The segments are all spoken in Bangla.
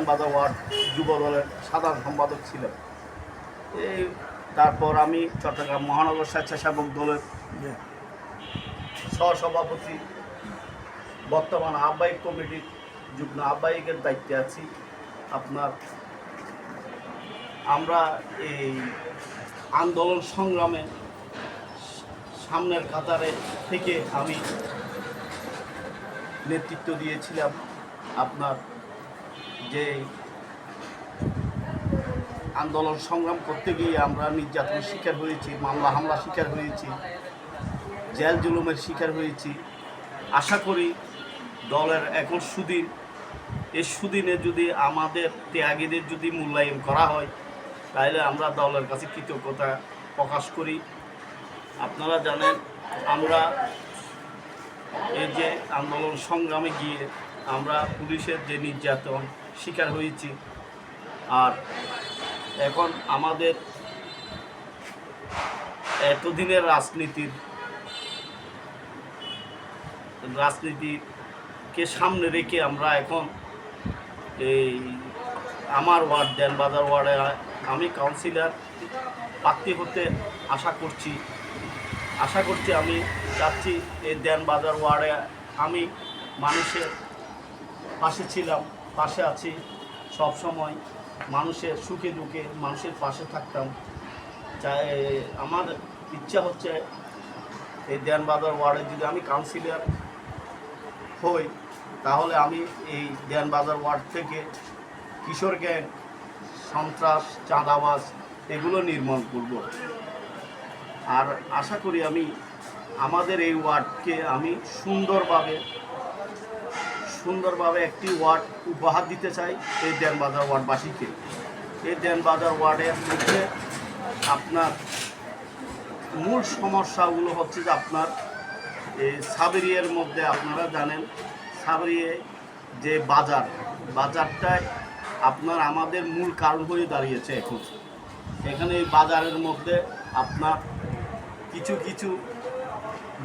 দেনবাজার ওয়ার্ড যুব দলের সাধারণ সম্পাদক ছিলেন। এই তারপর আমি চট্টগ্রাম মহানগর স্বেচ্ছাসেবক দলের সহসভাপতি, বর্তমান আহ্বায়ক কমিটির যুগ্ম আহ্বায়কের দায়িত্বে আছি। আমরা এই আন্দোলন সংগ্রামে সামনের কাতারে থেকে আমি নেতৃত্ব দিয়েছিলাম। যে আন্দোলন সংগ্রাম করতে গিয়ে আমরা নির্যাতনের শিকার হয়েছি, মামলা হামলা শিকার হয়েছি, জেল জুলুমের শিকার হয়েছি। আশা করি দলের এখন সুদিন, এই সুদিনে যদি আমাদের ত্যাগীদের যদি মূল্যায়ন করা হয় তাহলে আমরা দলের কাছে কৃতজ্ঞতা প্রকাশ করি। আপনারা জানেন আমরা এই যে আন্দোলন সংগ্রামে গিয়ে আমরা পুলিশের যে নির্যাতন শিকার হয়েছি, আর এখন আমাদের এতদিনের রাজনীতিকে সামনে রেখে আমরা এখন এই আমার ওয়ার্ড দেনবাজার ওয়ার্ডে আমি কাউন্সিলর প্রার্থী হতে আশা করছি। আমি চাচ্ছি এই দেনবাজার ওয়ার্ডে আমি মানুষের পাশে ছিলাম, পাশে আছি সব সময়, মানুষের সুখে দুঃখে মানুষের পাশে থাকতাম। আমার ইচ্ছা হচ্ছে এই দেনবাজার ওয়ার্ডে যদি আমি কাউন্সিলর হই তাহলে আমি এই দেনবাজার ওয়ার্ড থেকে কিশোর গ্যাং, সন্ত্রাস, চাঁদাবাজ এগুলো নির্মূল করব। আর আশা করি আমি আমাদের এই ওয়ার্ডকে আমি সুন্দরভাবে একটি ওয়ার্ড উপহার দিতে চাই এই দেনবাজার ওয়ার্ডবাসীকে। এই দেনবাজার ওয়ার্ডের মধ্যে আপনার মূল সমস্যাগুলো হচ্ছে যে আপনার এই সাবেরিয়ার মধ্যে আপনারা জানেন সাবেরিয়ে যে বাজারটায় আপনার আমাদের মূল কারণ হয়ে দাঁড়িয়েছে। এখন এখানে এই বাজারের মধ্যে আপনার কিছু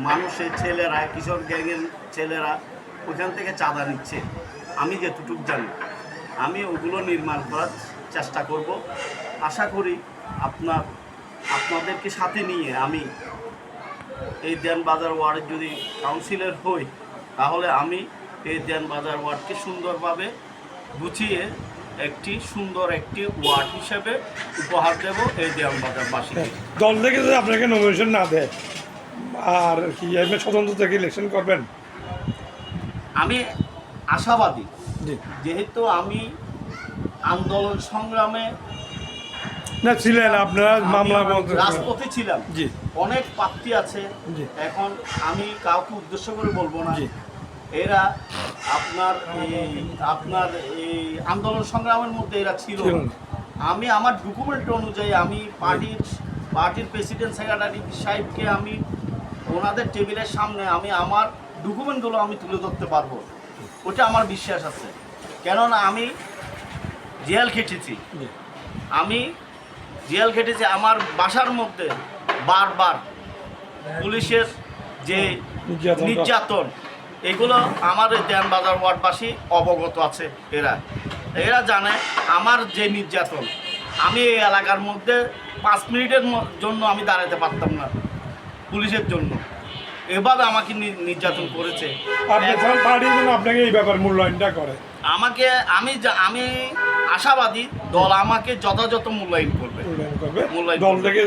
মানুষের ছেলেরা, কিশোর গ্যাংয়ের ছেলেরা ওইখান থেকে চাঁদা নিচ্ছে। আমি যেটুকু জানি আমি ওগুলো নির্মাণ করার চেষ্টা করব। আশা করি আপনাদেরকে সাথে নিয়ে আমি এই দেনবাজার ওয়ার্ডের যদি কাউন্সিলর হই তাহলে আমি এই দেনবাজার ওয়ার্ডকে সুন্দরভাবে গুছিয়ে একটি ওয়ার্ড হিসেবে উপহার দেব এই দেনবাজারবাসীকে। দল থেকে যদি আপনাকে নমিনেশন না দেয় আর কি আপনি স্বতন্ত্র থেকে ইলেকশন করবেন? আমি আশাবাদী, যেহেতু আমি আন্দোলন সংগ্রামে না ছিলেন, আপনারা মামলা রাজপথে ছিলাম, জি অনেক প্রার্থী আছে। এখন আমি কাউকে উদ্দেশ্য করে বলবো না, জি এরা আপনার এই আন্দোলন সংগ্রামের মধ্যে এরা ছিল। আমি আমার ডকুমেন্ট অনুযায়ী আমি পার্টির প্রেসিডেন্ট সেক্রেটারি সাহেবকে আমি ওনাদের টেবিলের সামনে আমি আমার ডকুমেন্টগুলো আমি তুলে ধরতে পারবো, ওটা আমার বিশ্বাস আছে। কেননা আমি জেল খেটেছি, আমার বাসার মধ্যে বারবার পুলিশের যে নির্যাতন এগুলো আমার দেনবাজার ওয়ার্ডবাসী অবগত আছে। এরা জানে আমার যে নির্যাতন, আমি এই এলাকার মধ্যে 5 মিনিটের জন্য আমি দাঁড়াতে পারতাম না পুলিশের জন্য, এভাবে আমাকে নির্যাতন করেছে। আপনাকে এই ব্যাপার মূল্যায়নটা করে আমি আশাবাদী দল আমাকে যথাযথ মূল্যায়ন করবে। দল থেকে